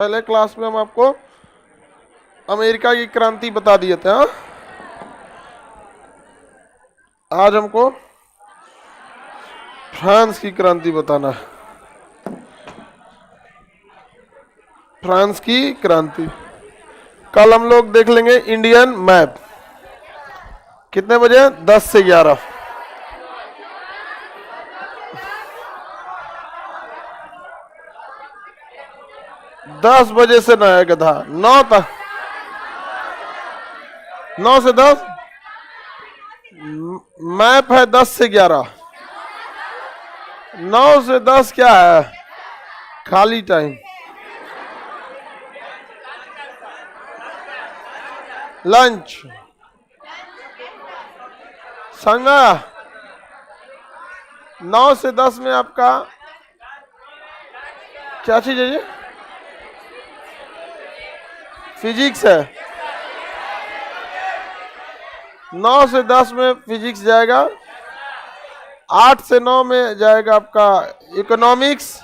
पहले क्लास में हम आपको अमेरिका की क्रांति बता दिए थे। हाँ, आज हमको फ्रांस की क्रांति बताना है। फ्रांस की क्रांति कल हम लोग देख लेंगे इंडियन मैप। कितने बजे? 10 से 11। दस बजे से 9 गधा 9 तक, 9 से 10 मैप है। 10 से 11, 9 से 10 क्या है? खाली टाइम, लंच। समझा? 9 से 10 में आपका क्या चीज है? ये फिजिक्स है। 9 से 10 में फिजिक्स जाएगा। 8 से 9 में जाएगा आपका इकोनॉमिक्स,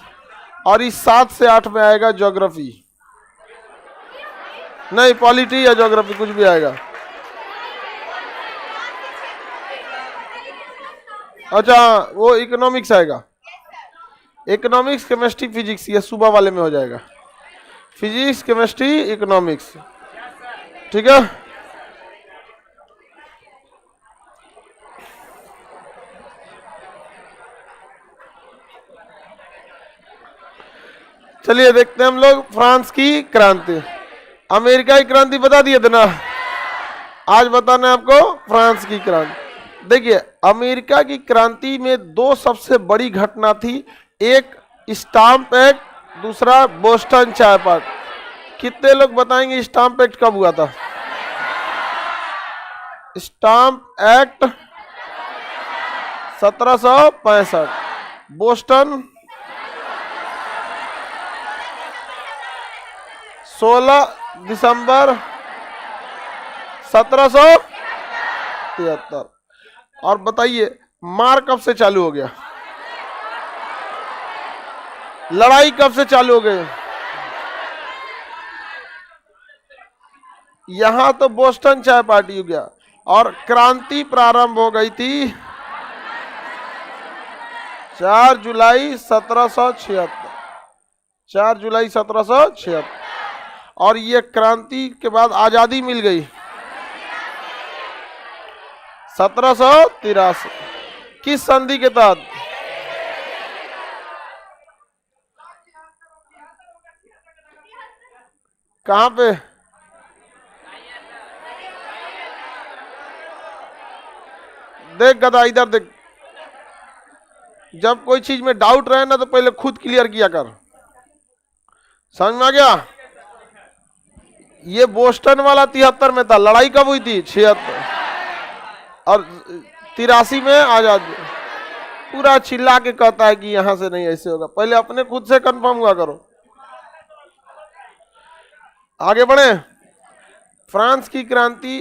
और इस 7 से 8 में आएगा ज्योग्राफी। नहीं, पॉलिटी या ज्योग्राफी कुछ भी आएगा। अच्छा, वो इकोनॉमिक्स आएगा। इकोनॉमिक्स, केमिस्ट्री, फिजिक्स, ये सुबह वाले में हो जाएगा। Physics, chemistry, economics. ठीक है। चलिए देखते हैं हम लोग फ्रांस की क्रांति। अमेरिका की क्रांति बता दिए थे ना, आज बताना है आपको फ्रांस की क्रांति। देखिए, अमेरिका की क्रांति में दो सबसे बड़ी घटना थी। एक स्टाम्प एक्ट, दूसरा बोस्टन चाय पार्क। कितने लोग बताएंगे स्टाम्प एक्ट कब हुआ था? स्टाम्प एक्ट 1765, बोस्टन 16 दिसंबर 1773। और बताइए मार कब से चालू हो गया? लड़ाई कब से चालू हो गई? यहां तो बोस्टन चाय पार्टी हो गया, और क्रांति प्रारंभ हो गई थी 4 जुलाई 1776। 4 जुलाई 1776। और ये क्रांति के बाद आजादी मिल गई 1783। किस संधि के तहत? कहां पे? देख गधा, इधर देख। जब कोई चीज में डाउट रहे ना तो पहले खुद क्लियर किया कर। समझ में आ गया? ये बोस्टन वाला 73 में था। लड़ाई कब हुई थी? 76। और 83 में आजादी। पूरा चिल्ला के कहता है कि यहां से नहीं ऐसे होगा। पहले अपने खुद से कंफर्म हुआ करो। आगे बढ़े। फ्रांस की क्रांति,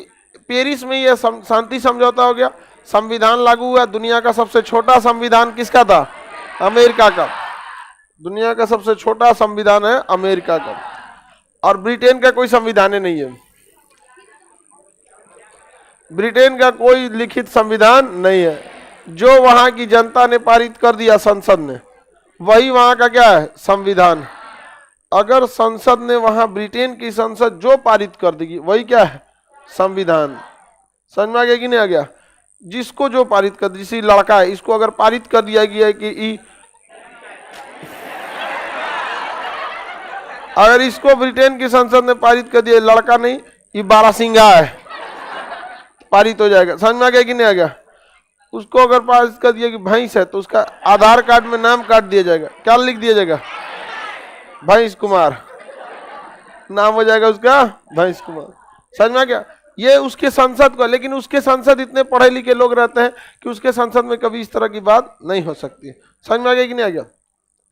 पेरिस में यह शांति समझौता हो गया, संविधान लागू हुआ। दुनिया का सबसे छोटा संविधान किसका था? अमेरिका का। दुनिया का सबसे छोटा संविधान है अमेरिका का। और ब्रिटेन का कोई संविधान नहीं है। ब्रिटेन का कोई लिखित संविधान नहीं है। जो वहां की जनता ने पारित कर दिया संसद ने, वही वहां का क्या है? संविधान। अगर संसद ने वहां, ब्रिटेन की संसद जो पारित कर देगी वही क्या है? संविधान। समझ में आ गया कि नहीं आ गया? जिसको जो पारित कर, जिसे लड़का है इसको अगर पारित कर दिया गया कि अगर इसको ब्रिटेन की संसद ने पारित कर दिया, लड़का नहीं, ये बारहसिंगा है, पारित हो जाएगा। समझ में आ गया कि नहीं आ गया? उसको अगर पारित कर दिया कि भैंस है, तो उसका आधार कार्ड में नाम काट दिया जाएगा। क्या लिख दिया जाएगा? भैंस कुमार। नाम हो जाएगा उसका भैंस कुमार। समझ में आ गया? ये उसके संसद को, लेकिन उसके संसद इतने पढ़े लिखे लोग रहते हैं कि उसके संसद में कभी इस तरह की बात नहीं हो सकती है। समझ में आ गया कि नहीं आ गया?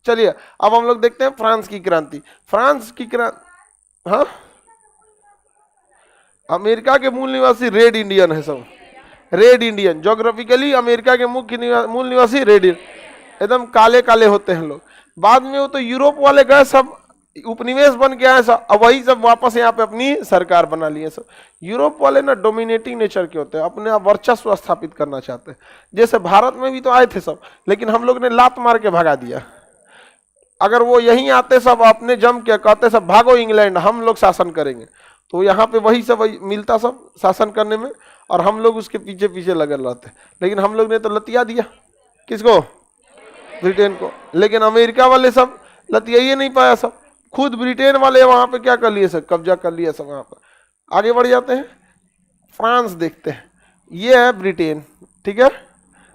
चलिए अब हम लोग देखते हैं फ्रांस की क्रांति। फ्रांस की क्रांति, हाँ, अमेरिका के मूल निवासी रेड इंडियन है सब। रेड इंडियन ज्योग्राफिकली अमेरिका के मूल निवासी रेड, एकदम काले काले होते हैं लोग। बाद में वो तो यूरोप वाले गए, सब उपनिवेश बन के आए सब, अब वही सब वापस यहाँ पे अपनी सरकार बना लिए सब। यूरोप वाले ना डोमिनेटिंग नेचर के होते हैं, अपने आप वर्चस्व स्थापित करना चाहते हैं। जैसे भारत में भी तो आए थे सब, लेकिन हम लोग ने लात मार के भगा दिया। अगर वो यहीं आते सब अपने जम के कहते सब भागो इंग्लैंड, हम लोग शासन करेंगे, तो यहाँ पे वही सब मिलता सब शासन करने में, और हम लोग उसके पीछे पीछे लगे रहते। लेकिन हम लोग ने तो लतिया दिया, किसको? ब्रिटेन को। लेकिन अमेरिका वाले सब लतिया ही नहीं पाया सब, खुद ब्रिटेन वाले वहां पे क्या कर लिए सब, कब्जा कर लिया सब वहां पर। आगे बढ़ जाते हैं, फ्रांस देखते हैं। ये है ब्रिटेन, ठीक है।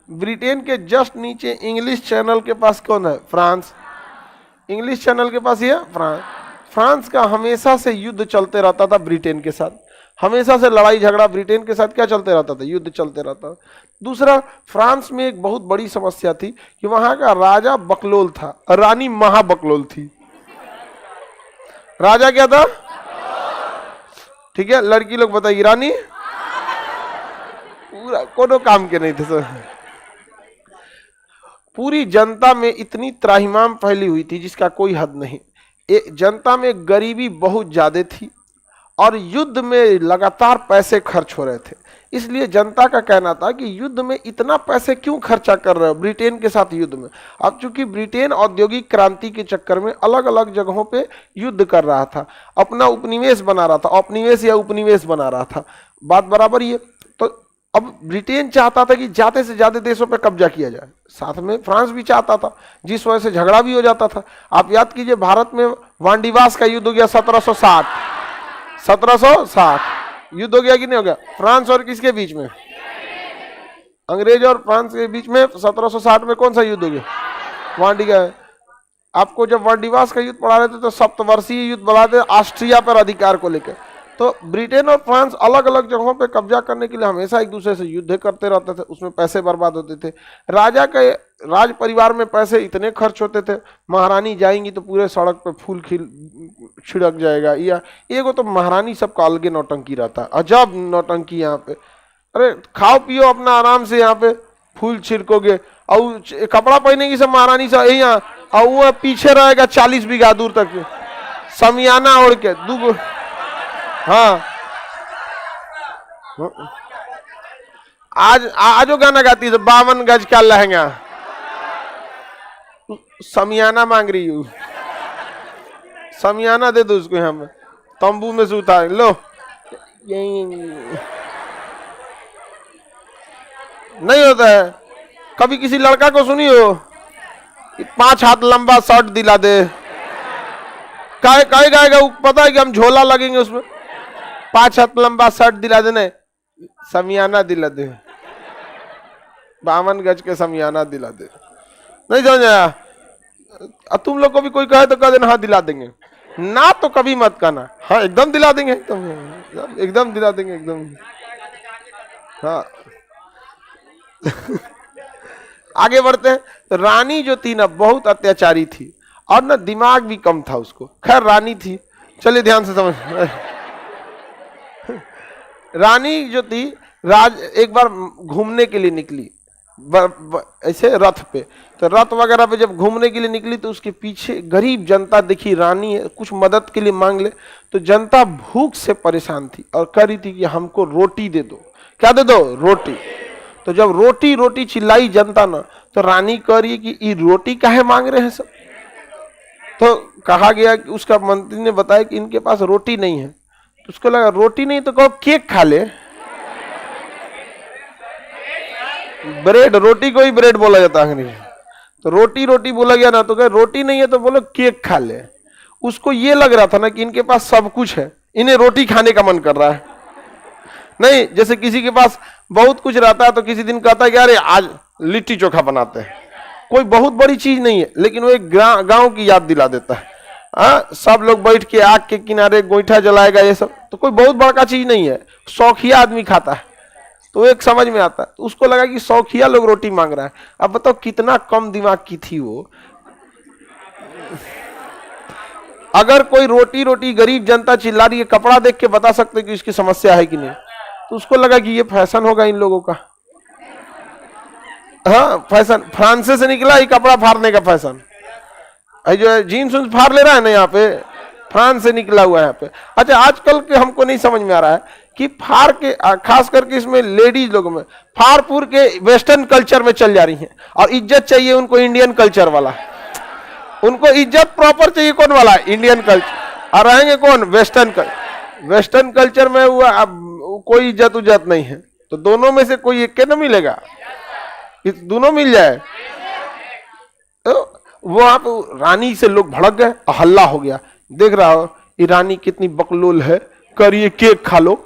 ब्रिटेन के जस्ट नीचे इंग्लिश चैनल के पास कौन है? फ्रांस। इंग्लिश चैनल के पास ये फ्रांस। फ्रांस का हमेशा से युद्ध चलते रहता था ब्रिटेन के साथ, हमेशा से लड़ाई झगड़ा ब्रिटेन के साथ क्या चलते रहता था? युद्ध चलते रहता था। दूसरा, फ्रांस में एक बहुत बड़ी समस्या थी कि वहां का राजा बकलोल था, रानी महाबकलोल थी। राजा क्या था? ठीक है, लड़की लोग बताइए, रानी पूरा कोनो काम के नहीं थे सर। पूरी जनता में इतनी त्राहिमाम फैली हुई थी जिसका कोई हद नहीं। जनता में गरीबी बहुत ज्यादा थी और युद्ध में लगातार पैसे खर्च हो रहे थे। इसलिए जनता का कहना था कि युद्ध में इतना पैसे क्यों खर्चा कर रहे हो ब्रिटेन के साथ युद्ध में। अब चूंकि ब्रिटेन औद्योगिक क्रांति के चक्कर में अलग अलग जगहों पे युद्ध कर रहा था, अपना उपनिवेश बना रहा था, औपनिवेश या उपनिवेश बना रहा था, बात बराबर ही है। तो अब ब्रिटेन चाहता था कि ज्यादा से ज्यादा देशों पर कब्जा किया जाए, साथ में फ्रांस भी चाहता था, जिस वजह से झगड़ा भी हो जाता था। आप याद कीजिए, भारत में वांडीवास का युद्ध हो गया 1760 युद्ध हो गया कि नहीं हो गया? फ्रांस और किसके बीच में? अंग्रेज और फ्रांस के बीच में 1760 में कौन सा युद्ध हो गया? वांडी का। आपको जब वांडीवास का युद्ध पढ़ा रहे थे तो सप्तवर्षीय युद्ध बढ़ा थे ऑस्ट्रिया पर अधिकार को लेकर। तो ब्रिटेन और फ्रांस अलग अलग जगहों पे कब्जा करने के लिए हमेशा एक दूसरे से युद्ध करते रहते थे, उसमें पैसे बर्बाद होते थे। राजा के राज परिवार में पैसे इतने खर्च होते थे, महारानी जाएंगी तो पूरे सड़क पे फूल खिल छिड़क जाएगा, या एगो तो महारानी सबका अलगे नौटंकी रहता, अजब नौटंकी यहाँ पे। अरे खाओ पियो अपना आराम से, यहाँ पे फूल छिड़कोगे और कपड़ा पहनेगी सब महारानी सब यहाँ, और वो पीछे रहेगा 40 बीघा दूर तक समियाना ओढ़ के दूगो। हाँ, आज गाना गाती है 52 गज का लहंगा, समियाना मांग रही हूँ, समियाना दे दो उसको, यहाँ में तंबू में से उतार लो। नहीं होता है। कभी किसी लड़का को सुनी हो 5 हाथ लंबा शर्ट दिला दे, काहे गाएगा वो, पता है कि हम झोला लगेंगे उसमें। 5 हाथ लंबा शर्ट दिला देने, समियाना दिला दे, 52 गज के समियाना दिला दे। नहीं समझ आया? तुम लोग को भी कोई कहे तो कह देना हाँ दिला देंगे, ना तो कभी मत कहना हाँ एकदम दिला देंगे, एकदम दिला देंगे एकदम। हाँ आगे बढ़ते हैं। तो रानी जो थी ना बहुत अत्याचारी थी और ना दिमाग भी कम था उसको। खैर रानी थी, चलिए ध्यान से समझ। रानी जो थी एक बार घूमने के लिए निकली ऐसे रथ पे, तो रथ वगैरह पे जब घूमने के लिए निकली तो उसके पीछे गरीब जनता देखी, रानी है कुछ मदद के लिए मांग ले, तो जनता भूख से परेशान थी और कह रही थी कि हमको रोटी दे दो। क्या दे दो? रोटी। तो जब रोटी रोटी चिल्लाई जनता ना, तो रानी कह रही है कि ये रोटी काहे मांग रहे हैं सब। तो कहा गया कि उसका मंत्री ने बताया कि इनके पास रोटी नहीं है। तो उसको लगा रोटी नहीं तो कहो केक खा ले, ब्रेड, रोटी को ही ब्रेड बोला जाता है अंग्रेजी। तो रोटी रोटी बोला गया ना, तो कहे रोटी नहीं है तो बोलो केक खा ले। उसको ये लग रहा था ना कि इनके पास सब कुछ है, इन्हें रोटी खाने का मन कर रहा है। नहीं, जैसे किसी के पास बहुत कुछ रहता है तो किसी दिन कहता है कि अरे आज लिट्टी चोखा बनाते हैं, कोई बहुत बड़ी चीज नहीं है लेकिन वो एक गांव की याद दिला देता है। सब लोग बैठ के आग के किनारे गोईठा जलाएगा, ये सब तो कोई बहुत बड़ा चीज नहीं है, शौकिया आदमी खाता है, तो एक समझ में आता है। तो उसको लगा कि शौकिया लोग रोटी मांग रहा है। अब बताओ कितना कम दिमाग की थी वो। अगर कोई रोटी रोटी गरीब जनता चिल्ला रही है, कपड़ा देख के बता सकते कि इसकी समस्या है कि नहीं, तो उसको लगा कि ये फैशन होगा इन लोगों का। हाँ फैशन, फ्रांस से निकला ही कपड़ा फाड़ने का फैशन। जो जीन्स फाड़ ले रहा है ना यहाँ पे, फ्रांस से निकला हुआ है यहाँ पे। अच्छा, आजकल के हमको नहीं समझ में आ रहा है कि फार के खास करके इसमें लेडीज लोगों में फारपुर के वेस्टर्न कल्चर में चल जा रही हैं और इज्जत चाहिए उनको इंडियन कल्चर वाला। उनको इज्जत प्रॉपर चाहिए कौन वाला? Indian culture. और रहेंगे कौन? Western culture. वेस्टर्न कल्चर में हुआ अब कोई इज्जत उज्जत नहीं है, तो दोनों में से कोई एक के ना मिलेगा, दोनों मिल जाए। तो वो आप रानी से लोग भड़क गए, हल्ला हो गया, देख रहा हो ये रानी कितनी बकलोल है, करिए केक खा लो,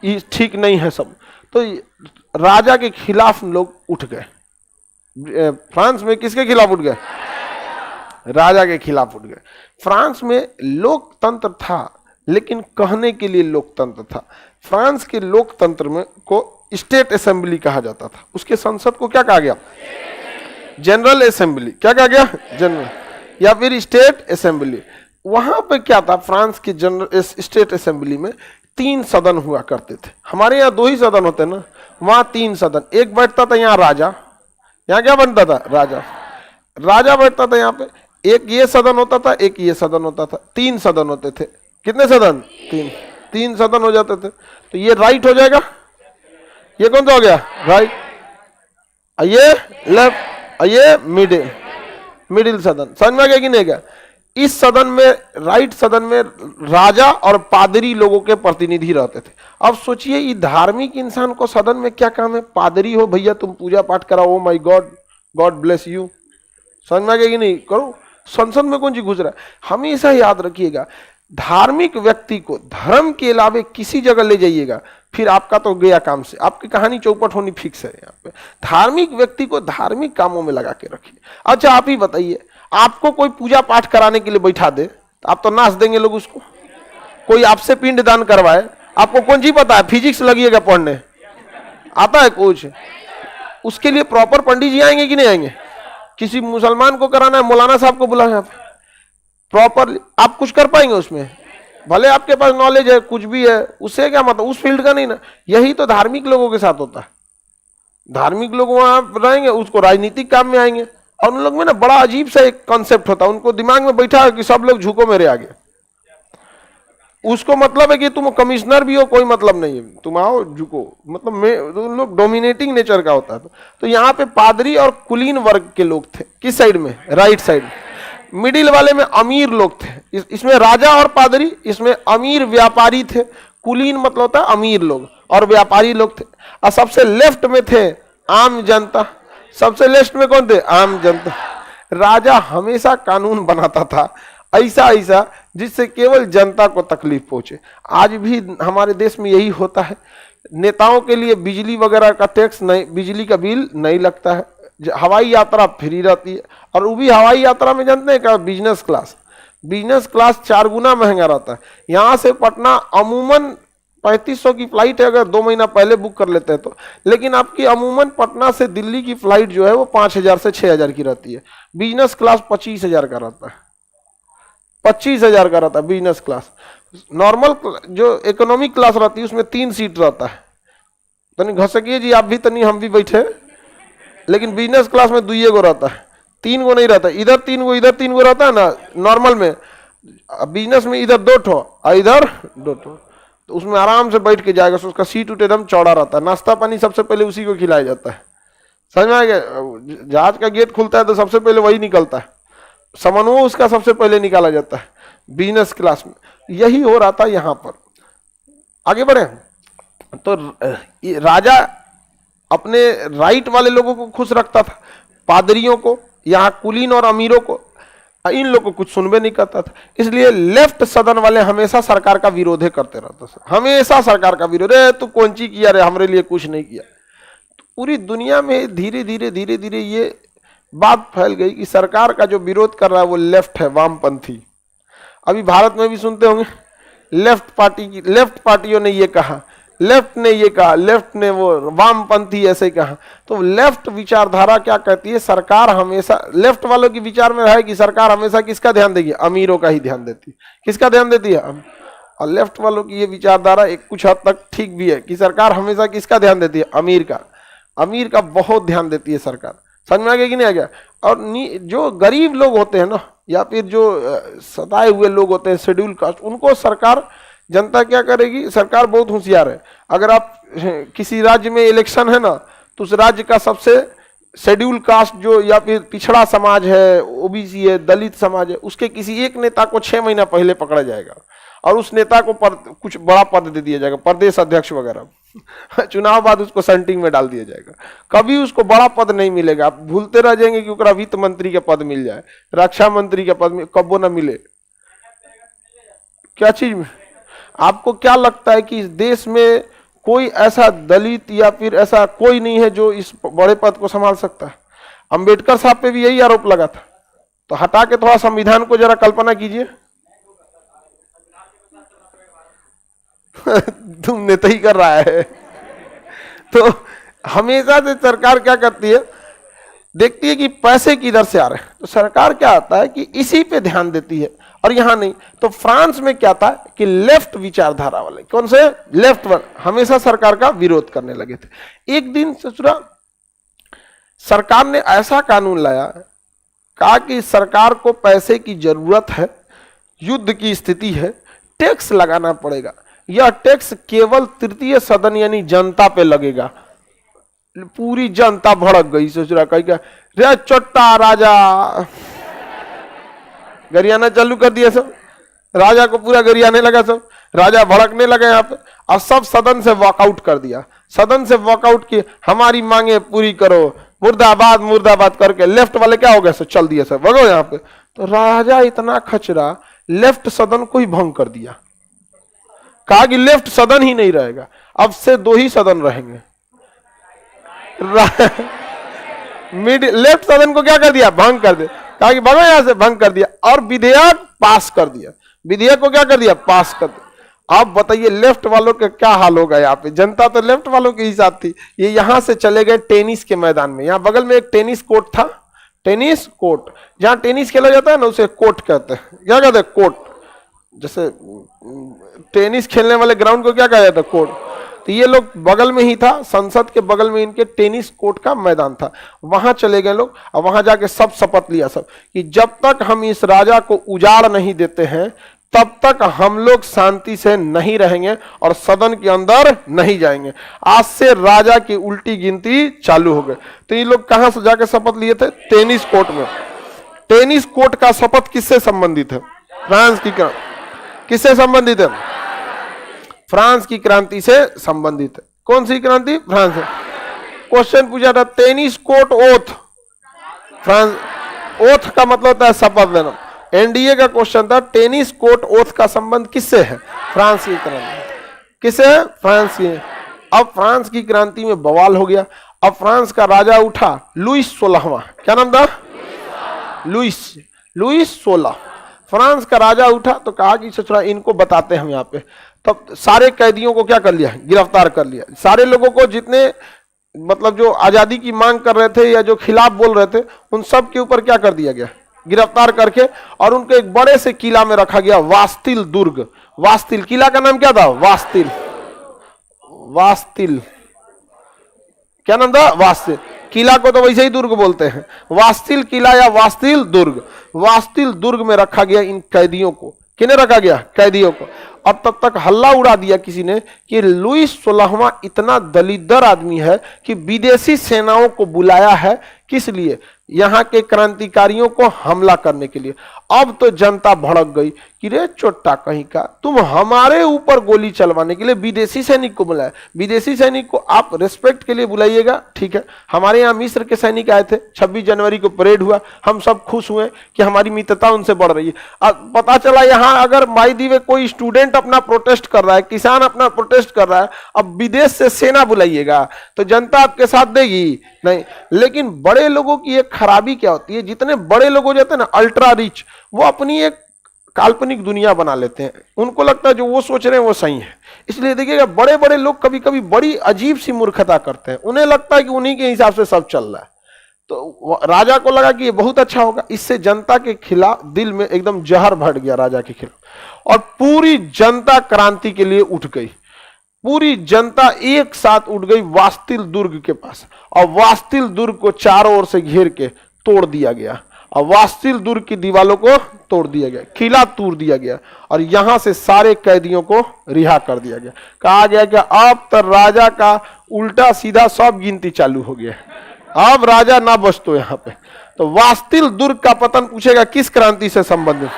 ये ठीक नहीं है सब। तो राजा के खिलाफ लोग उठ गए। फ्रांस में किसके खिलाफ उठ गए? राजा के खिलाफ उठ गए। फ्रांस में लोकतंत्र था, लेकिन कहने के लिए लोकतंत्र था। फ्रांस के लोकतंत्र में को स्टेट असेंबली कहा जाता था। उसके संसद को क्या कहा गया? General assembly. क्या कहा गया? जनरल या फिर स्टेट असेंबली। वहां पे क्या था? फ्रांस की जनरल स्टेट असेंबली में 3 सदन हुआ करते थे। हमारे यहाँ 2 ही सदन होते ना, वहां 3 सदन। एक बैठता था यहाँ राजा, यहाँ क्या बनता था? राजा। राजा बैठता था यहाँ पे, एक ये सदन होता था, एक ये सदन होता था। 3 सदन होते थे। कितने सदन? 3 सदन हो जाते थे। तो ये राइट हो जाएगा, ये कौन सा हो गया? राइट, ये लेफ्ट, ये मिडिल सदन। समझ में आ गया कि नहीं गया? इस सदन में, राइट सदन में राजा और पादरी लोगों के प्रतिनिधि रहते थे। अब सोचिए, ये धार्मिक इंसान को सदन में क्या काम है? पादरी हो भैया, तुम पूजा पाठ कराओ, oh my God, God bless you. समझ में आ गया कि नहीं? करो। संसद में कौन सी घुस रहा है? हमेशा याद रखिएगा, धार्मिक व्यक्ति को धर्म के अलावे किसी जगह ले जाइएगा, फिर आपका तो गया काम से। आपकी कहानी चौपट होनी फिक्स है। यहाँ पे धार्मिक व्यक्ति को धार्मिक कामों में लगा के रखिए। अच्छा, आप ही बताइए, आपको कोई पूजा पाठ कराने के लिए बैठा दे तो आप तो नाच देंगे लोग उसको। कोई आपसे पिंड दान करवाए, आपको कौन सी पता है? फिजिक्स लगिएगा पढ़ने, आता है कुछ? उसके लिए प्रॉपर पंडित जी आएंगे कि नहीं आएंगे? किसी मुसलमान को कराना है, मौलाना साहब को बुलाएं आप प्रॉपर। आप कुछ कर पाएंगे उसमें? भले आपके पास नॉलेज है, कुछ भी है, उससे क्या मतलब? उस फील्ड का नहीं ना। यही तो धार्मिक लोगों के साथ होता है। धार्मिक लोग वहां रहेंगे, उसको राजनीतिक काम में आएंगे। और उन लोग में ना बड़ा अजीब सा एक कॉन्सेप्ट होता है, उनको दिमाग में बैठा है कि सब लोग झुको मेरे आगे। उसको मतलब है कि तुम कमिश्नर भी हो, कोई मतलब नहीं है, तुम आओ झुको, मतलब उन लोग डोमिनेटिंग नेचर का होता है। तो यहाँ पे पादरी और कुलीन वर्ग के लोग थे। किस साइड में? Right side. मिडिल वाले में अमीर लोग थे। इसमें राजा और पादरी, इसमें अमीर व्यापारी थे। कुलीन मतलब होता है अमीर लोग, और व्यापारी लोग थे। और सबसे लेफ्ट में थे आम जनता। सबसे लेफ्ट में कौन थे? आम जनता। राजा हमेशा कानून बनाता था ऐसा जिससे केवल जनता को तकलीफ पहुंचे। आज भी हमारे देश में यही होता है। नेताओं के लिए बिजली वगैरह का टैक्स नहीं, बिजली का बिल नहीं लगता है। हवाई यात्रा फ्री रहती है, और वो भी हवाई यात्रा में जानते हैं क्या? Business class. बिजनेस क्लास 4 गुना महंगा रहता है। यहाँ से पटना अमूमन 3500 की फ्लाइट है, अगर 2 महीना पहले बुक कर लेते हैं तो। लेकिन आपकी अमूमन पटना से दिल्ली की फ्लाइट जो है वो 5000 से 6000 की रहती है। बिजनेस क्लास 25000 का रहता है। 25000 का रहता है बिजनेस क्लास। नॉर्मल जो इकोनॉमिक क्लास रहती है उसमें 3 सीट रहता है। तनी घसकिए जी आप भी, तनी हम भी बैठे। लेकिन बिजनेस क्लास में 2 गो रहता है, 3 गो नहीं रहता। इधर 3 गो, इधर 3 गो रहता है ना नॉर्मल में। बिजनेस में इधर 2 ठो और इधर 2 ठो, तो उसमें आराम से बैठ के जाएगा। उसका सीट उट एकदम चौड़ा रहता है। नाश्ता पानी सबसे पहले उसी को खिलाया जाता है। समझ में आ गया? जहाज का गेट खुलता है तो सबसे पहले वही निकलता है, सामानों उसका सबसे पहले निकाला जाता है बिजनेस क्लास में। यही हो रहा था यहाँ पर। आगे बढ़े तो राजा अपने राइट वाले लोगों को खुश रखता था, पादरियों को, यहाँ कुलीन और अमीरों को, इन लोगों को कुछ सुनबे नहीं करता था। इसलिए लेफ्ट सदन वाले हमेशा सरकार का विरोध करते रहते थे, हमेशा सरकार का विरोध। तू कौन ची किया रे, हमारे लिए कुछ नहीं किया। तो पूरी दुनिया में धीरे धीरे ये बात फैल गई कि सरकार का जो विरोध कर रहा है वो लेफ्ट है, वामपंथी। अभी भारत में भी सुनते होंगे लेफ्ट पार्टियों ने ये कहा, लेफ्ट ने ये कहा, लेफ्ट ने वो, वामपंथी ऐसे कहा। तो लेफ्ट विचारधारा क्या कहती है? सरकार हमेशा, लेफ्ट वालों की विचार में है कि सरकार हमेशा किसका ध्यान देगी? अमीरों का ही ध्यान देती है। किसका ध्यान देती है? और लेफ्ट वालों की ये विचारधारा एक कुछ हद तक ठीक भी है कि सरकार हमेशा किसका ध्यान देती है? अमीर का। अमीर का बहुत ध्यान देती है सरकार। समझ में आ गया कि नहीं आ गया? और जो गरीब लोग होते हैं ना, या फिर जो सताए हुए लोग होते हैं, शेड्यूल कास्ट, उनको सरकार, जनता क्या करेगी, सरकार बहुत होशियार है। अगर आप किसी राज्य में इलेक्शन है ना, तो उस राज्य का सबसे शेड्यूल कास्ट जो या फिर पिछड़ा समाज है, ओबीसी है, दलित समाज है, उसके किसी एक नेता को 6 महीना पहले पकड़ा जाएगा और उस नेता को कुछ बड़ा पद दे दिया जाएगा, प्रदेश अध्यक्ष वगैरह। चुनाव बाद उसको सेंटिंग में डाल दिया जाएगा। कभी उसको बड़ा पद नहीं मिलेगा। आप भूलते रह जाएंगे कि ओकरा वित्त मंत्री के पद मिल जाए, रक्षा मंत्री के पद कब वो ना मिले। क्या चीज में आपको क्या लगता है कि इस देश में कोई ऐसा दलित या फिर ऐसा कोई नहीं है जो इस बड़े पद को संभाल सकता है? अंबेडकर साहब पे भी यही आरोप लगा था। तो हटा के थोड़ा संविधान को जरा कल्पना कीजिए। तुम नेता ही कर रहा है। तो हमेशा से सरकार क्या करती है, देखती है कि पैसे किधर से आ रहे हैं, तो सरकार क्या आता है कि इसी पे ध्यान देती है, और यहां नहीं। तो फ्रांस में क्या था कि लेफ्ट विचारधारा वाले, कौन से लेफ्ट वाले, हमेशा सरकार का विरोध करने लगे थे। एक दिन ससुरा सरकार ने ऐसा कानून लाया, कहा कि सरकार को पैसे की जरूरत है, युद्ध की स्थिति है, टैक्स लगाना पड़ेगा। यह टैक्स केवल तृतीय सदन यानी जनता पे लगेगा। पूरी जनता भड़क गई। ससुरा कहेगा रे चोट्टा राजा, गरियाना चालू कर दिया सब, राजा को पूरा गरियाने लगा सब, राजा भड़कने लगे यहाँ पे, और सब सदन से वॉकआउट कर दिया। सदन से वॉकआउट किए, हमारी मांगे पूरी करो, मुर्दाबाद मुर्दाबाद करके लेफ्ट वाले क्या हो गए, सब चल दिया, सब भगो यहाँ पे। तो राजा इतना खचरा, लेफ्ट सदन को ही भंग कर दिया। कहा कि लेफ्ट सदन ही नहीं रहेगा, अब से 2 ही सदन रहेंगे। लेफ्ट सदन को क्या कर दिया, भंग कर दिया। कहा कि भगो यहां से, भंग कर दिया, और विधेयक पास कर दिया। विधेयक को क्या कर दिया, पास कर दिया। अब बताइए लेफ्ट वालों का क्या हाल होगा। यहाँ पे जनता तो लेफ्ट वालों के ही साथ थी। ये यहां से चले गए टेनिस के मैदान में। यहाँ बगल में एक टेनिस कोर्ट था, टेनिस कोर्ट, जहां टेनिस खेला जाता है ना, उसे कोर्ट कहते हैं। क्या कहते हैं, कोर्ट। जैसे टेनिस खेलने वाले ग्राउंड को क्या कहा जाता है, कोर्ट। तो ये लोग बगल में ही था, संसद के बगल में इनके टेनिस कोर्ट का मैदान था। वहां चले गए लोग, और वहां जाके सब शपथ लिया सब कि जब तक हम इस राजा को उजाड़ नहीं देते हैं, तब तक हम लोग शांति से नहीं रहेंगे और सदन के अंदर नहीं जाएंगे। आज से राजा की उल्टी गिनती चालू हो गई। तो ये लोग कहां से जाके शपथ लिए थे, टेनिस कोर्ट में। टेनिस कोर्ट का शपथ किससे संबंधित है, फ्रांस की किससे संबंधित है, फ्रांस की क्रांति से संबंधित है। कौन सी क्रांति, फ्रांस है। क्वेश्चन पूछा था, tennis court oath, France. Oath का मतलब होता है शपथ लेना। एनडीए का क्वेश्चन था, टेनिस कोर्ट ओथ का संबंध किससे है, फ्रांस की क्रांति। किससे, फ्रांस की। अब फ्रांस की क्रांति में बवाल हो गया। अब फ्रांस का राजा उठा, लुईस 16वां। क्या नाम था, लुईस 16। फ्रांस का राजा उठा तो कहा कि ससुरा इनको बताते हैं यहाँ पे। तब सारे कैदियों को क्या कर लिया, गिरफ्तार कर लिया। सारे लोगों को, जितने मतलब जो आजादी की मांग कर रहे थे या जो खिलाफ बोल रहे थे, उन सब के ऊपर क्या कर दिया गया, गिरफ्तार करके, और उनको एक बड़े से किला में रखा गया, वास्तिल दुर्ग। वास्तिल किला का नाम क्या था, वास्तिल। क्या नाम था, वास्तिल। किला को तो वैसे ही दुर्ग बोलते हैं, वास्तिल किला या वास्तिल दुर्ग। वास्तिल दुर्ग में रखा गया इन कैदियों को। किन्हें रखा गया, कैदियों को। अब तब तक हल्ला उड़ा दिया किसी ने कि लुईस 16वां इतना दलिद्दर आदमी है कि विदेशी सेनाओं को बुलाया है, किस लिए, यहाँ के क्रांतिकारियों को हमला करने के लिए। अब तो जनता भड़क गई कि रे चोट्टा कहीं का, तुम हमारे ऊपर गोली चलवाने के लिए विदेशी सैनिक को बुलाया। विदेशी सैनिक को आप रिस्पेक्ट के लिए बुलाइएगा, ठीक है। हमारे यहाँ मिस्र के सैनिक आए थे, 26 जनवरी को परेड हुआ, हम सब खुश हुए कि हमारी मित्रता उनसे बढ़ रही है। अब पता चला यहाँ अगर माई दीवे कोई स्टूडेंट अपना प्रोटेस्ट कर रहा है, किसान अपना प्रोटेस्ट कर रहा है, अब विदेश से सेना बुलाइएगा तो जनता आपके साथ देगी नहीं। लेकिन बड़े लोगों की एक खराबी क्या होती है, जितने बड़े लोग हो जाते हैं ना, अल्ट्रा रिच, वो अपनी एक काल्पनिक दुनिया बना लेते हैं। उनको लगता है जो वो सोच रहे हैं वो सही है। इसलिए देखिएगा बड़े बड़े लोग कभी कभी बड़ी अजीब सी मूर्खता करते हैं। उन्हें लगता है कि उन्हीं के हिसाब से सब चल रहा है। तो राजा को लगा कि ये बहुत अच्छा होगा, इससे जनता के खिलाफ दिल में एकदम जहर भर गया राजा के खिलाफ, और पूरी जनता क्रांति के लिए उठ गई। पूरी जनता एक साथ उठ गई वास्तिल दुर्ग के पास, और वास्तिल दुर्ग को चारों ओर से घेर के तोड़ दिया गया और वास्तिल दुर्ग की दीवारों को तोड़ दिया गया, किला तोड़ दिया गया और यहां से सारे कैदियों को रिहा कर दिया गया। कहा गया कि अब तो राजा का उल्टा सीधा सब गिनती चालू हो गया, अब राजा ना बच तो यहाँ पे। तो वास्तिल दुर्ग का पतन पूछेगा किस क्रांति से संबंधित?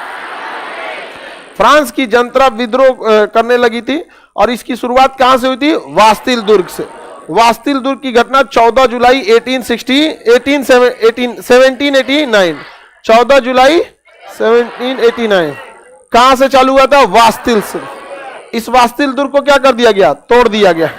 फ्रांस की जनता विद्रोह करने लगी थी और इसकी शुरुआत कहां से हुई थी? वास्तिल दुर्ग से। वास्तिल दुर्ग की घटना 14 जुलाई 1789, 14 जुलाई 1789 कहां से चालू हुआ था? वास्तिल से। इस वास्तिल दुर्ग को क्या कर दिया गया? तोड़ दिया गया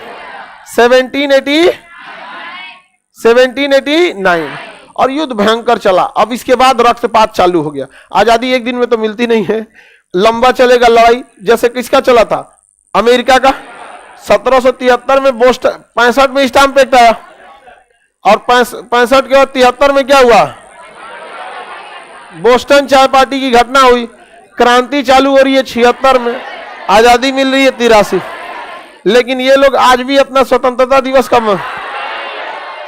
1789 और युद्ध भयंकर चला। अब इसके बाद रक्तपात चालू हो गया। आजादी एक दिन में तो मिलती नहीं है, लंबा चलेगा लड़ाई। जैसे किसका चला था? अमेरिका का। 1773 में बोस्टन, 65 में स्टाम्प एक्ट आया और 65 के बाद 73 में क्या हुआ? बोस्टन चाय पार्टी की घटना हुई। क्रांति चालू हो रही है 76 में, आजादी मिल रही है 83। लेकिन ये लोग आज भी अपना स्वतंत्रता दिवस कब?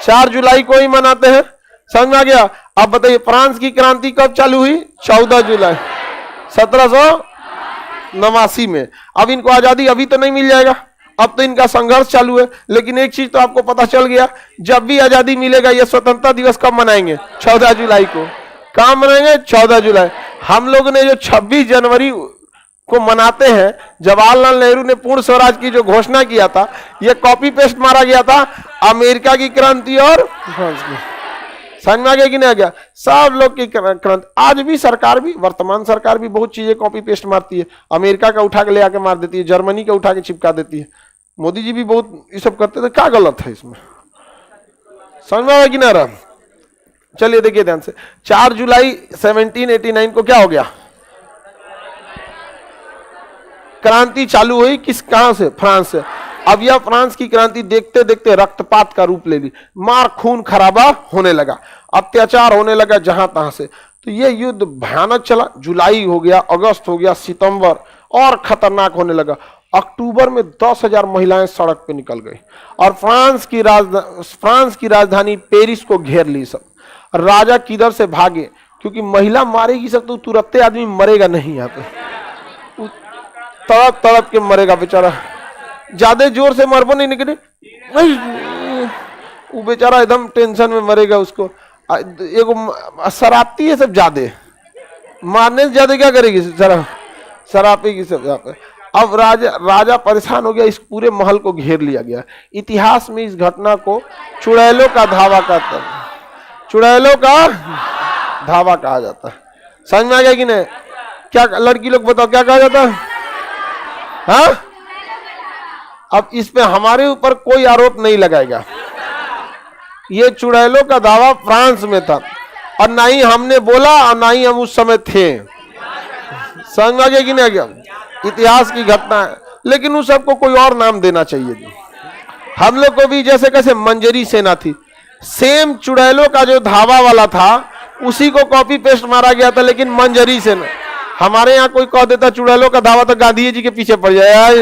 4 जुलाई को ही मनाते हैं। समझ में आ गया? अब बताइए फ्रांस की क्रांति कब चालू हुई? 14 जुलाई 1789 में। अब इनको आजादी अभी तो नहीं मिल जाएगा, अब तो इनका संघर्ष चालू है। लेकिन एक चीज तो आपको पता चल गया, जब भी आजादी मिलेगा ये स्वतंत्रता दिवस कब मनाएंगे? 14 जुलाई को। कहां मनाएंगे? 14 जुलाई। हम लोग ने जो 26 जनवरी को मनाते हैं, जवाहरलाल नेहरू ने पूर्ण स्वराज की जो घोषणा किया था, यह कॉपी पेस्ट मारा गया था अमेरिका की क्रांति और फ्रांस की। समझ में आ गया कि नहीं आ गया? सब लोग की क्रांति। आज भी सरकार भी, वर्तमान सरकार भी बहुत चीजें कॉपी पेस्ट मारती है। अमेरिका का उठा के ले आके मार देती है, जर्मनी का उठा के चिपका देती है। मोदी जी भी बहुत ये सब करते थे। क्या गलत है इसमें? समझ में आ गया कि नहीं आ रहा? चलिए देखिए ध्यान से। 4 जुलाई 1789 को क्या हो गया? क्रांति चालू हुई। किस, कहां से? फ्रांस से। अब यह फ्रांस की क्रांति देखते देखते रक्तपात का रूप ले ली, मार खून खराबा होने लगा, अत्याचार होने लगा जहां तहां से। तो यह युद्ध भयानक चला। जुलाई हो गया, अगस्त हो गया, सितंबर और खतरनाक होने लगा। अक्टूबर में 10,000 महिलाएं सड़क पे निकल गई और फ्रांस की राजधानी पेरिस को घेर ली सब। राजा किधर से भागे? क्योंकि महिला मारेगी सब तो तुरंत आदमी मरेगा नहीं, यहाँ पे तड़प तड़प के मरेगा बेचारा। ज्यादा जोर से मरबो नहीं निकले, वो बेचारा एकदम टेंशन में मरेगा। उसको एगो शराबती है सब, ज्यादा मारने से ज्यादा क्या करेगी? शराबी की सब यहाँ पे। अब राजा परेशान हो गया, इस पूरे महल को घेर लिया गया। इतिहास में इस घटना को चुड़ैलों का धावा कहते हैं, चुड़ैलों का धावा कहा जाता है। समझ में आ गया कि नहीं? क्या लड़की लोग बताओ क्या कहा जाता है? हाँ, अब इस पे हमारे ऊपर कोई आरोप नहीं लगाएगा। ये चुड़ैलों का दावा फ्रांस में था और ना ही हमने बोला और ना ही हम उस समय थे। समझ में आ गया कि नहीं आ गया? इतिहास की घटना है, लेकिन उस सबको कोई और नाम देना चाहिए। हम लोग को भी जैसे कैसे मंजरी सेना थी, सेम चुड़ैलों का जो धावा वाला था उसी को कॉपी पेस्ट मारा गया था, लेकिन मंजरी सेना। हमारे यहाँ कोई कह देता चुड़ैलों का धावा तो गांधी जी के पीछे पड़ जाए,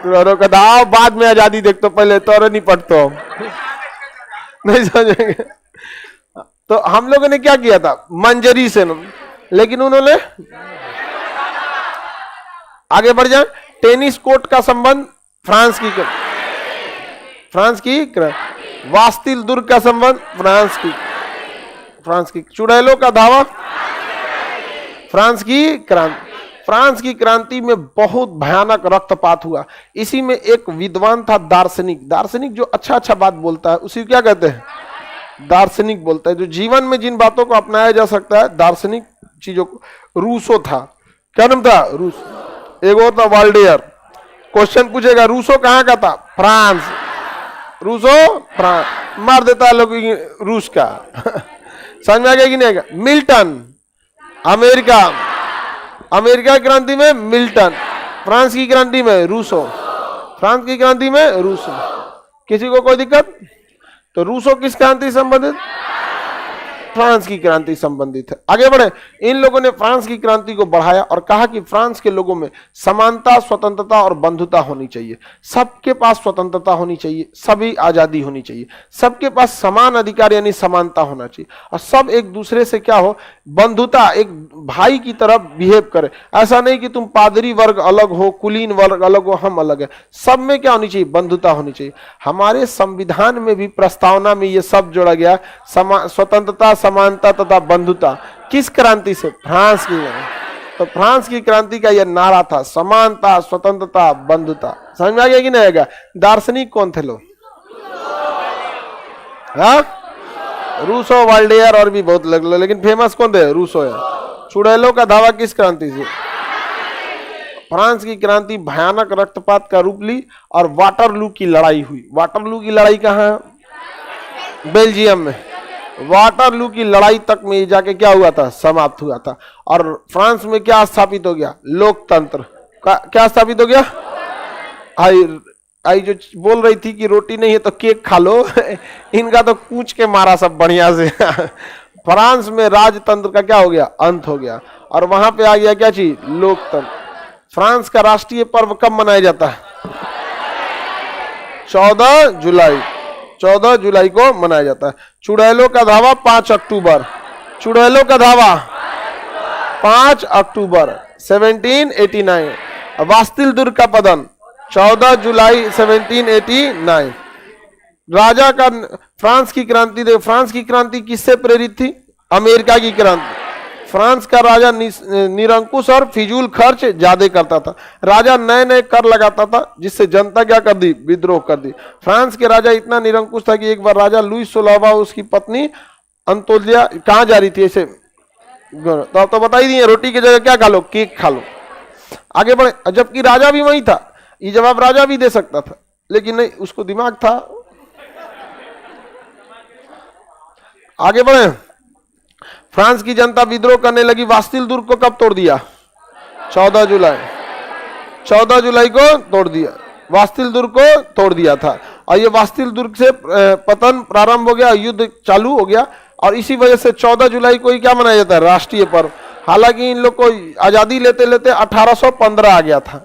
चुड़ैलों का धावा बाद में आजादी देखते, पहले तो नहीं पढ़ते नहीं समझेंगे। तो हम लोगों ने क्या किया था? मंजरी सेना। लेकिन उन्होंने आगे बढ़ जाए। टेनिस कोर्ट का संबंध फ्रांस की वास्तिल दुर्ग का संबंध फ्रांस की चुड़ैलों का धावा फ्रांस की क्रांति में बहुत भयानक रक्तपात हुआ। इसी में एक विद्वान था दार्शनिक जो अच्छा बात बोलता है उसी क्या कहते हैं? दार्शनिक बोलता है। जो जीवन में जिन बातों को अपनाया जा सकता है, दार्शनिक चीजों को। रूसो था, क्या नाम था? रूस। एक और था वाल्डेयर। क्वेश्चन पूछेगा रूसो कहाँ का था? फ्रांस। रूसो फ्रांस मार देता है लोग रूस का समझ में आ गया कि नहीं आएगा? मिल्टन अमेरिका की क्रांति में मिल्टन, फ्रांस की क्रांति में रूसो। किसी को कोई दिक्कत? तो रूसो किस क्रांति से संबंधित? फ्रांस की क्रांति संबंधित है। आगे बढ़े, इन लोगों ने फ्रांस की क्रांति को बढ़ाया और कहा कि फ्रांस के लोगों में समानता, स्वतंत्रता और बंधुता होनी चाहिए। सबके पास स्वतंत्रता होनी चाहिए, सभी आजादी होनी चाहिए, सबके पास समान अधिकार यानी समानता होना चाहिए, और सब एक दूसरे से क्या हो, बंधुता, एक भाई की तरह बिहेव करे। ऐसा नहीं कि तुम पादरी वर्ग अलग हो, कुलीन वर्ग अलग हो, हम अलग है। सब में क्या होनी चाहिए, बंधुता होनी चाहिए। हमारे संविधान में भी प्रस्तावना में ये सब जोड़ा गया, स्वतंत्रता, समानता तथा बंधुता। किस क्रांति से? फ्रांस की। तो फ्रांस की क्रांति का यह नारा था, समानता, स्वतंत्रता, बंधुता। समझ में आ गया कि नहीं आएगा? दार्शनिक कौन थे लोग? हाँ, रूसो, वाल्डेयर और भी बहुत लग, लेकिन फेमस कौन थे? रूसो है। चुड़ैलों का धावा किस क्रांति से? फ्रांस की क्रांति भयानक रक्तपात का रूप ली और वाटरलू की लड़ाई हुई। वाटरलू की लड़ाई कहाँ है? बेल्जियम में। वाटरलू की लड़ाई तक में जाके क्या हुआ था? समाप्त हुआ था। और फ्रांस में क्या स्थापित हो गया? लोकतंत्र। क्या स्थापित हो गया? आई जो बोल रही थी कि रोटी नहीं है तो केक खा लो इनका तो कूच के मारा सब बढ़िया से फ्रांस में राजतंत्र का क्या हो गया? अंत हो गया। और वहां पे आ गया क्या चीज? लोकतंत्र। फ्रांस का राष्ट्रीय पर्व कब मनाया जाता है? 14 जुलाई। 14 जुलाई को मनाया जाता है। चुड़ैलों का धावा 5 अक्टूबर। चुड़ैलों का धावा 5 अक्टूबर 1789। वास्तिल दुर्ग का पतन 14 जुलाई 1789। राजा का फ्रांस की क्रांति देखो, फ्रांस की क्रांति किससे प्रेरित थी? अमेरिका की क्रांति। फ्रांस का राजा निरंकुश और फिजूल खर्च ज्यादा करता था। राजा नए नए कर लगाता था जिससे जनता क्या कर दी? विद्रोह कर दी। फ्रांस के राजा इतना निरंकुश था कि एक बार राजा लुई 16वां उसकी पत्नी अंतोलिया कहाँ जा रही थी ऐसे, तो आप तो बता ही दिए, रोटी की जगह क्या खा लो? केक खा लो। आगे बढ़े, जबकि राजा भी वही था। ये जवाब राजा भी दे सकता था, लेकिन नहीं, उसको दिमाग था। आगे बढ़े, फ्रांस की जनता विद्रोह करने लगी। वास्तिल दुर्ग को कब तोड़ दिया? 14 जुलाई। 14 जुलाई को तोड़ दिया। वास्तिल दुर्ग को तोड़ दिया था और ये वास्तिल दुर्ग से पतन प्रारंभ हो गया, युद्ध चालू हो गया और इसी वजह से 14 जुलाई को ही क्या मनाया जाता है? राष्ट्रीय पर्व। हालांकि इन लोग को आजादी लेते लेते 1815 आ गया था।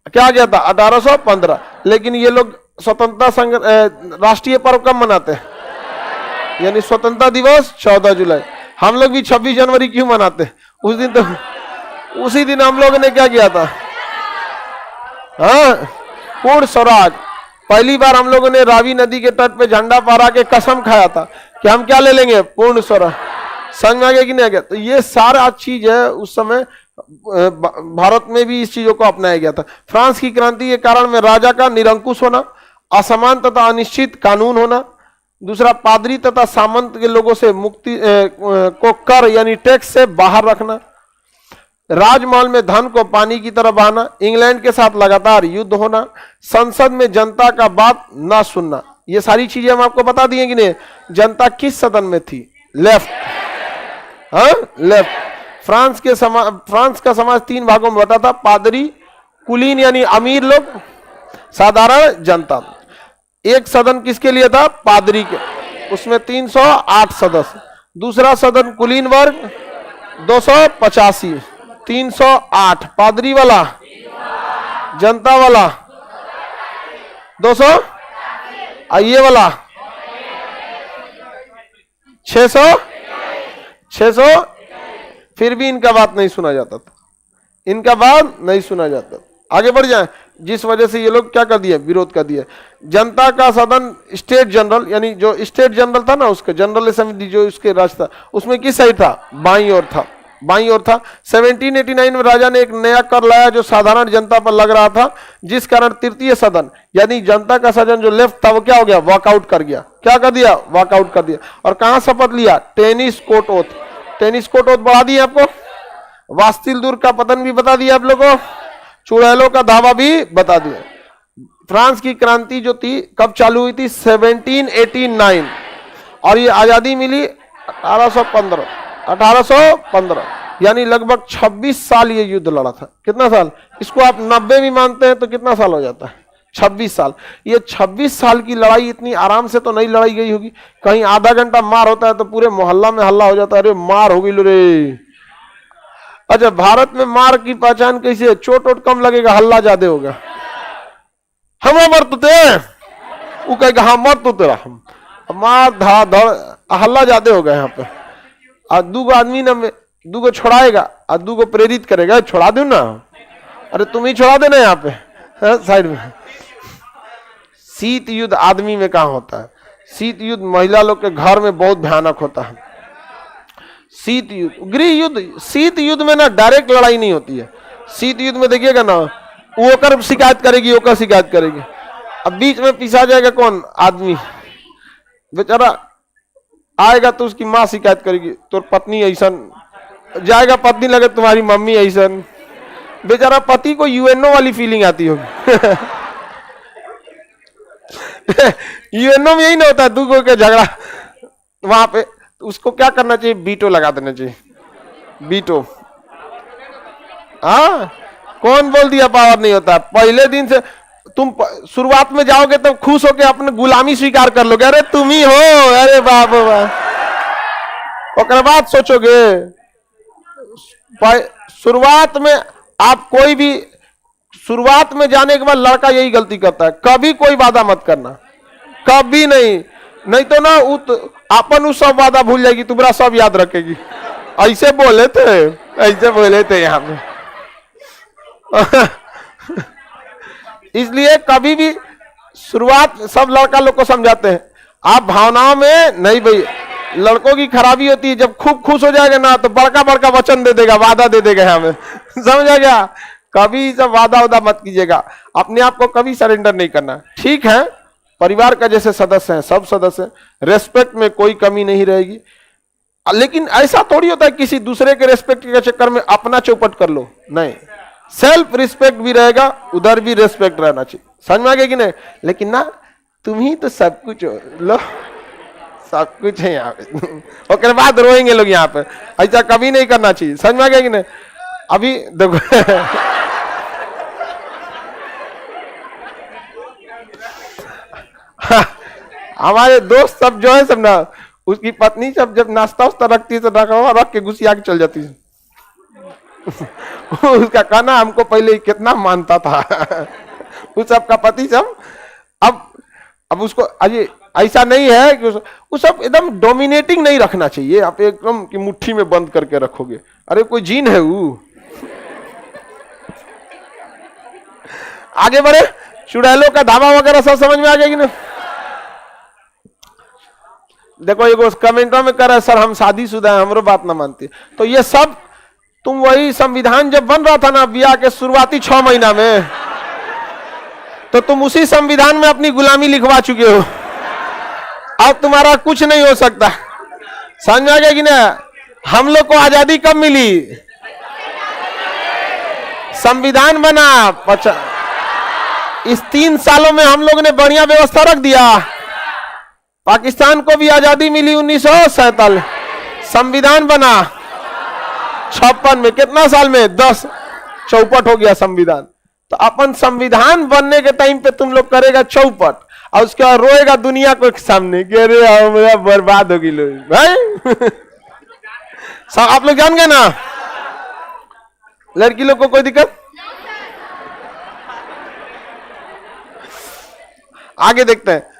क्या आ गया था? 1815। लेकिन ये लोग स्वतंत्रता राष्ट्रीय पर्व कब मनाते हैं? यानी स्वतंत्रता दिवस 14 जुलाई। हम लोग भी 26 जनवरी क्यों मनाते? उस दिन तो उसी दिन हम लोगों ने क्या किया था? हाँ, पूर्ण स्वराज। पहली बार हम लोगों ने रावी नदी के तट पे झंडा फहरा के कसम खाया था कि हम क्या ले लेंगे? पूर्ण स्वराज। समझ में आ गया कि नहीं आ गया? तो ये सारा चीज है, उस समय भारत में भी इस चीजों को अपनाया गया था। फ्रांस की क्रांति के कारण में राजा का निरंकुश होना, असमान तथा अनिश्चित कानून होना, दूसरा पादरी तथा सामंत के लोगों से मुक्ति को कर यानी टैक्स से बाहर रखना, राजमहल में धन को पानी की तरह बहाना, इंग्लैंड के साथ लगातार युद्ध होना, संसद में जनता का बात ना सुनना। ये सारी चीजें हम आपको बता दिए कि नहीं। जनता किस सदन में थी? लेफ्ट। हाँ, लेफ्ट। फ्रांस का समाज 3 भागों में बटा था, पादरी, कुलीन यानी अमीर लोग, साधारण जनता। एक सदन किसके लिए था? पादरी के, उसमें 308 सदस्य। दूसरा सदन कुलीन वर्ग 285, 308 पादरी वाला, जनता वाला 200, ये वाला 600। फिर भी इनका बात नहीं सुना जाता था, इनका बात नहीं सुना जाता। आगे बढ़ जाए, जिस वजह से ये लोग क्या कर दिए? विरोध कर दिए। जनता का सदन स्टेट जनरल यानी जो स्टेट जनरल था ना, उसका जनरल असेंबली जो उसके राज था, उसमें किस साइड था? बाईं ओर था। बाईं ओर था। 1789 में राजा ने एक नया कर लाया जो साधारण जनता पर लग रहा था, जिस कारण तृतीय सदन यानी जनता का सदन जो लेफ्ट था वो क्या हो गया? वॉकआउट कर गया। क्या कर दिया? वॉकआउट कर दिया। और कहां शपथ लिया? Tennis court oath. Tennis court oath बढ़ा दिया आपको। वास्तिल दुर्ग का पतन भी बता दिया आप लोगों को। चुड़ैलों का धावा भी बता दिया। फ्रांस की क्रांति जो थी कब चालू हुई थी? 1789 और ये आजादी मिली 1815 यानी लगभग 26 साल ये युद्ध लड़ा था। कितना साल? इसको आप 90 भी मानते हैं तो कितना साल हो जाता है? 26 साल। ये 26 साल की लड़ाई इतनी आराम से तो नहीं लड़ाई गई होगी। कहीं आधा घंटा मार होता है तो पूरे मोहल्ला में हल्ला हो जाता है, अरे मार हो गई लो रे। अच्छा, भारत में मार की पहचान कैसे है? चोट वोट कम लगेगा, हल्ला ज्यादा होगा। हम मर तो वो कहेगा हाँ मर तो तेरा, हम मार धा धड़ हल्ला ज्यादा होगा यहाँ पे। और दूगो आदमी ना दूगो छोड़ाएगा और दूगो प्रेरित करेगा, छोड़ा दू ना, अरे तुम ही छोड़ा देना यहाँ पे साइड में। शीत युद्ध आदमी में कहाँ होता है? शीत युद्ध महिला लोग के घर में बहुत भयानक होता है। शीत युद्ध, गृह युद्ध, शीत युद्ध में ना डायरेक्ट लड़ाई नहीं होती है। शीत युद्ध में देखिएगा ना, वो ओकर शिकायत करेगी, ओकर शिकायत करेगी, अब बीच में पिसा जाएगा कौन? आदमी बेचारा आएगा तो उसकी माँ शिकायत करेगी, तो पत्नी ऐसा जाएगा, पत्नी लगे तुम्हारी मम्मी ऐसा, बेचारा पति को यूएनओ वाली फीलिंग आती होगी। यूएनओ में यही ना होता है, दूगों के झगड़ा वहां पे, उसको क्या करना चाहिए? बीटो लगा देना चाहिए, बीटो। हाँ, कौन बोल दिया पावर नहीं होता? पहले दिन से तुम शुरुआत में जाओगे तो खुश होके अपने गुलामी स्वीकार कर लोगे, अरे तुम ही हो, अरे बाप और बाद सोचोगे। शुरुआत में आप कोई भी शुरुआत में जाने के बाद लड़का यही गलती करता है, कभी कोई वादा मत करना, कभी नहीं, नहीं तो ना अपन उस सब वादा भूल जाएगी, तुम्हारा सब याद रखेगी। ऐसे बोले थे, ऐसे बोले थे यहाँ पे। इसलिए कभी भी शुरुआत सब लड़का लोग को समझाते हैं, आप भावनाओं में नहीं भाई। लड़कों की खराबी होती है, जब खूब खुश हो जाएगा ना तो बड़का बड़का वचन दे देगा, वादा दे देगा हमें। समझ आ गया? कभी सब वादा वादा मत कीजिएगा, अपने आप को कभी सरेंडर नहीं करना। ठीक है, परिवार का जैसे सदस्य हैं, सब सदस्य, रेस्पेक्ट में कोई कमी नहीं रहेगी, लेकिन ऐसा थोड़ी होता है किसी दूसरे के रेस्पेक्ट के चक्कर में अपना चौपट कर लो, नहीं। सेल्फ रिस्पेक्ट भी रहेगा, उधर भी रेस्पेक्ट रहना चाहिए। समझ में आ गया कि नहीं? लेकिन ना तुम ही तो सब कुछ हो, लो सब कुछ है यहाँ पे। और बाद रोएंगे लोग यहाँ पे, ऐसा कभी नहीं करना चाहिए। समझ में आ गया कि नहीं? अभी देखो हमारे दोस्त सब जो है सब ना, उसकी पत्नी सब जब नाश्ता उस्ता रखती है तो रख के गुस्सिया के चल जाती है। उसका कहना हमको पहले ही कितना मानता था। उस सब का पति सब अब उसको अजय ऐसा नहीं है कि उस सब एकदम डोमिनेटिंग नहीं रखना चाहिए। आप एकदम कि मुट्ठी में बंद करके रखोगे, अरे कोई जीन है वो। आगे बढ़े, चुड़ैलों का धावा वगैरह सब समझ में आ गया कि नहीं? देखो ये कमेंटों में कर रहा है सर हम शादीशुदा हैं, हमरो बात ना मानती। तो ये सब तुम वही संविधान जब बन रहा था ना ब्याह के शुरुआती 6 महीना में, तो तुम उसी संविधान में अपनी गुलामी लिखवा चुके हो। अब तुम्हारा कुछ नहीं हो सकता। समझ में आ गया कि ना? हम लोग को आजादी कब मिली? संविधान बना इस 3 सालों में हम लोग ने बढ़िया व्यवस्था रख दिया। पाकिस्तान को भी आजादी मिली 1947, संविधान बना 56 में, कितना साल में? 10 चौपट हो गया संविधान। तो अपन संविधान बनने के टाइम पे तुम लोग करेगा चौपट और उसके बाद रोएगा दुनिया को सामने कि अरे मेरा बर्बाद होगी लोग भाई। सब आप लोग जान गए ना, लड़की लोग को कोई दिक्कत? आगे देखते हैं।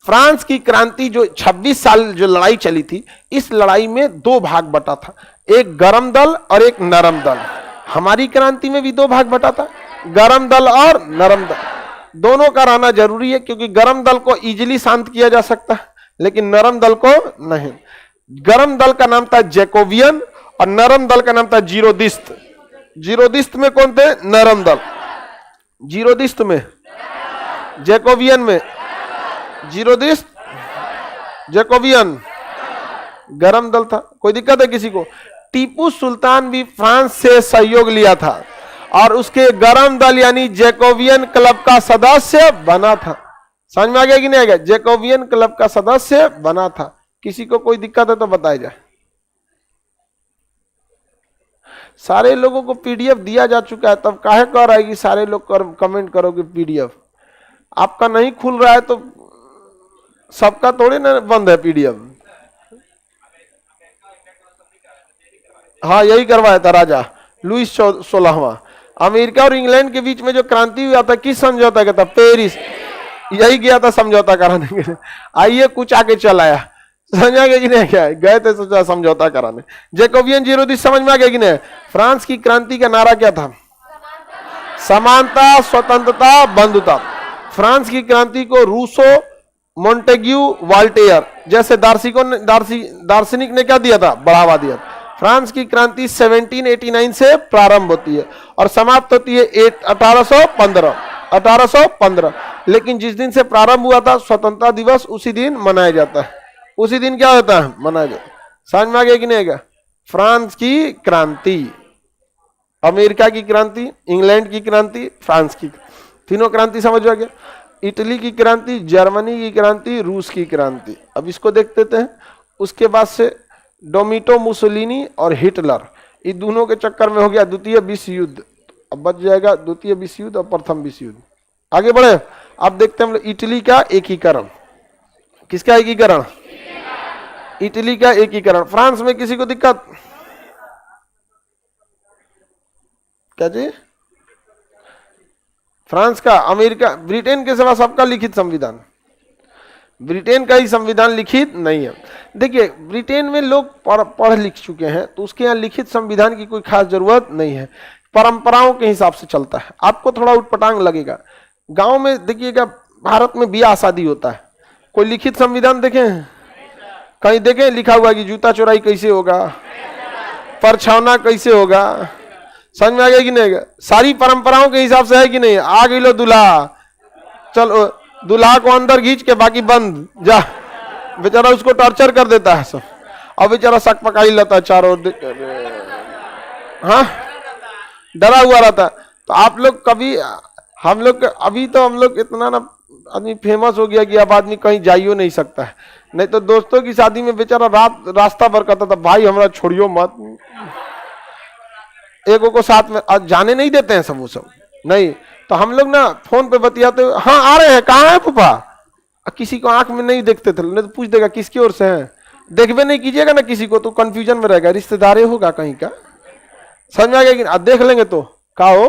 फ्रांस की क्रांति जो 26 साल जो लड़ाई चली थी, इस लड़ाई में 2 भाग बटा था, एक गरम दल और एक नरम दल। हमारी क्रांति में भी 2 भाग बटा था, गरम दल और नरम दल। दोनों का रहना जरूरी है क्योंकि गरम दल को इजीली शांत किया जा सकता है, लेकिन नरम दल को नहीं। गरम दल का नाम था जैकोबियन और नरम दल का नाम था जीरोदिस्त। जीरोदिस्त में कौन थे? नरम दल। जीरोदिस्त में, जैकोबियन में, जीरोदिस्त जैकोबियन गरम दल था। कोई दिक्कत है किसी को? टीपू सुल्तान भी फ्रांस से सहयोग लिया था और उसके गरम दल यानी जैकोबियन क्लब का सदस्य बना था। समझ में आ गया कि नहीं आ गया? जैकोबियन क्लब का सदस्य बना था। किसी को कोई दिक्कत है तो बताया जाए। सारे लोगों को पीडीएफ दिया जा चुका है, तब काहे कह रहा है कि सारे लोग कमेंट करोगे पीडीएफ? आपका नहीं खुल रहा है तो सबका थोड़े ना बंद है पीडीएफ। हाँ यही करवाया था राजा लुईस 16वां। अमेरिका और इंग्लैंड के बीच में जो क्रांति हुआ था किस समझौता का था? पेरिस। यही गया था समझौता कराने के लिए। आइए कुछ आके चल आया। समझ आ गया कि नहीं? क्या गए थे सोचा समझौता कराने। जैकोबियन जीरो समझ में आ गया कि नहीं? फ्रांस की क्रांति का नारा क्या था? समानता, स्वतंत्रता, बंधुता। फ्रांस की क्रांति को रूसो, मोंटेग्यू, वाल्टेयर जैसे दार्शनिक ने क्या दिया था? बढ़ावा दिया। फ्रांस की क्रांति 1789 से प्रारंभ होती है और समाप्त होती है 1815। लेकिन जिस दिन से प्रारंभ हुआ था स्वतंत्रता दिवस उसी दिन मनाया जाता है। उसी दिन क्या होता है? मनाया जाता है। समझ में आ गया कि नहीं आएगा? फ्रांस की क्रांति, अमेरिका की क्रांति, इंग्लैंड की क्रांति, फ्रांस की, तीनों क्रांति समझ आ गया। इटली की क्रांति, जर्मनी की क्रांति, रूस की क्रांति। अब इसको देख लेते हैं। उसके बाद से डोमिटो मुसोलिनी और हिटलर, इन दोनों के चक्कर में हो गया द्वितीय विश्व युद्ध। अब बच जाएगा द्वितीय विश्व युद्ध और प्रथम विश्व युद्ध। आगे बढ़े। अब देखते हैं हम इटली का एकीकरण। किसका एकीकरण? इटली का एकीकरण। फ्रांस में किसी को दिक्कत? क्या जी? फ्रांस का, अमेरिका, ब्रिटेन के सिवा सबका लिखित संविधान। ब्रिटेन का ही संविधान लिखित नहीं है। देखिए ब्रिटेन में लोग पढ़ लिख चुके हैं तो उसके यहाँ लिखित संविधान की कोई खास जरूरत नहीं है, परंपराओं के हिसाब से चलता है। आपको थोड़ा उटपटांग लगेगा। गांव में देखिएगा, भारत में ब्याह शादी होता है, कोई लिखित संविधान देखें? कहीं देखें लिखा हुआ कि जूता चोराई कैसे होगा, परछावना कैसे होगा? समझ में आ गया कि नहीं? सारी परंपराओं के हिसाब से है कि नहीं? आ गई लो दूल्हा, चलो दूल्हा को अंदर खींच के बाकी बंद जा, बेचारा उसको टॉर्चर कर देता है सब। और बेचारा शक पकाई लेता है चारों, हाँ डरा हुआ रहता है। तो आप लोग कभी, हम लोग अभी तो हम लोग इतना ना आदमी फेमस हो गया कि अब आदमी कहीं जाइयो नहीं सकता है। नहीं तो दोस्तों की शादी में बेचारा रास्ता भर कहता था भाई हमारा छोड़ियो मत, एक को साथ में आज जाने नहीं देते हैं सब, वो सब नहीं। तो हम लोग ना फोन पे बतियाते, हाँ आ रहे हैं, कहाँ है पापा? किसी को आंख में नहीं देखते थे, नहीं तो पूछ देगा किसकी ओर से है। देखबे नहीं कीजिएगा ना किसी को तो कंफ्यूजन में रहेगा, रिश्तेदार होगा कहीं का। समझ में आ गया कि देख लेंगे तो का हो।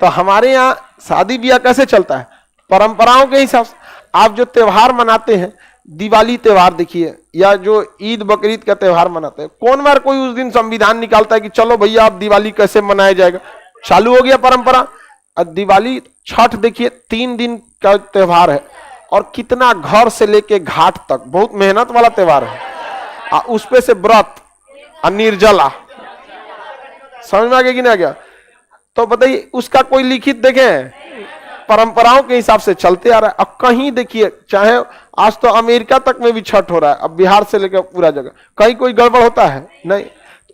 तो हमारे यहाँ शादी ब्याह कैसे चलता है? परंपराओं के हिसाब से। आप जो त्योहार मनाते हैं, दिवाली त्योहार देखिए, या जो ईद बकरीद का त्योहार मनाते हैं, कौन बार कोई उस दिन संविधान निकालता है कि चलो भैया आप दिवाली कैसे मनाया जाएगा? चालू हो गया परंपरा। दिवाली, छठ देखिए 3 दिन का त्योहार है और कितना घर से लेके घाट तक बहुत मेहनत वाला त्योहार है। उस पे से व्रत और निर्जला। समझ में आ गया कि नहीं आ गया? तो बताइए उसका कोई लिखित देखें? परंपराओं के हिसाब से चलते आ रहा है। अब कहीं देखिए, चाहे आज तो अमेरिका तक में भी छठ हो रहा है, अब बिहार से लेकर पूरा जगह, कहीं कोई गड़बड़ होता है नहीं।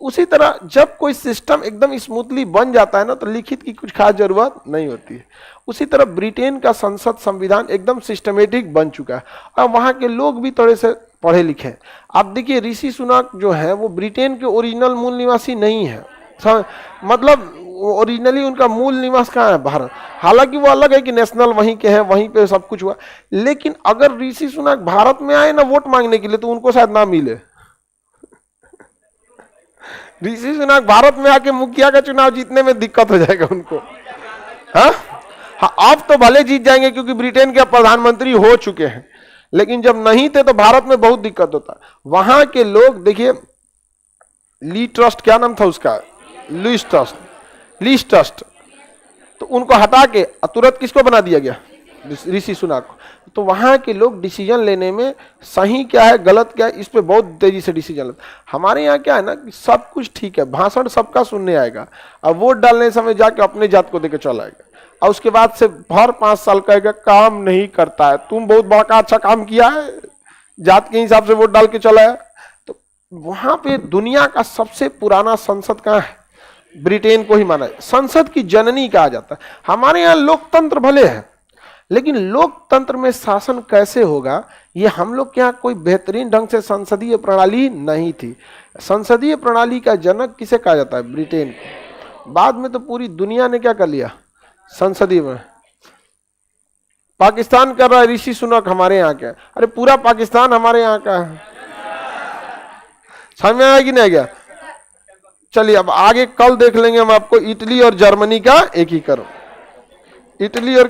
उसी तरह जब कोई सिस्टम एकदम स्मूथली बन जाता है ना, तो लिखित की कुछ खास जरूरत नहीं होती है। उसी तरह ब्रिटेन का संसद संविधान एकदम सिस्टमेटिक बन चुका है और वहां के लोग भी थोड़े से पढ़े लिखे हैं। आप देखिए ऋषि सुनक जो है वो ब्रिटेन के ओरिजिनल मूल निवासी नहीं है, मतलब ओरिजिनली उनका मूल निवास कहाँ है? भारत। हालांकि वो अलग है कि नेशनल वहीं के हैं, वहीं पे सब कुछ हुआ, लेकिन अगर ऋषि सुनक भारत में आए ना वोट मांगने के लिए तो उनको शायद ना मिले। ऋषि सुनक भारत में आके मुखिया का चुनाव जीतने में दिक्कत हो जाएगा उनको। हाँ, अब तो भले जीत जाएंगे क्योंकि ब्रिटेन के प्रधानमंत्री हो चुके हैं, लेकिन जब नहीं थे तो भारत में बहुत दिक्कत होता। वहां के लोग देखिए, ली ट्रस्ट, क्या नाम था उसका, लीस ट्रस्ट, तो उनको हटा के तुरंत किसको बना दिया गया? ऋषि सुनक को। तो वहां के लोग डिसीजन लेने में सही क्या है गलत क्या है इस पे बहुत तेजी से डिसीजन लेते। हमारे यहाँ क्या है ना कि सब कुछ ठीक है, भाषण सबका सुनने आएगा, अब वोट डालने समय जाके अपने जात को देकर चला आएगा, और उसके बाद से भर 5 साल कहेगा काम नहीं करता है, तुम बहुत बड़ा अच्छा काम किया है, जात के हिसाब से वोट डाल के चला है। तो वहां पे दुनिया का सबसे पुराना संसद कहाँ है? ब्रिटेन को ही माना है, संसद की जननी कहा जाता है। हमारे यहाँ लोकतंत्र भले है, लेकिन लोकतंत्र में शासन कैसे होगा, ये हम लोग के यहाँ कोई बेहतरीन ढंग से संसदीय प्रणाली नहीं थी। संसदीय प्रणाली का जनक किसे कहा जाता है? ब्रिटेन को। बाद में तो पूरी दुनिया ने क्या कर लिया? संसदीय में। पाकिस्तान कर रहा है ऋषि सुनक हमारे यहाँ का। अरे पूरा पाकिस्तान हमारे यहाँ का है। समझ में आया कि नहीं गया? चलिए अब आगे कल देख लेंगे हम आपको इटली और जर्मनी का एकीकरण। इटली और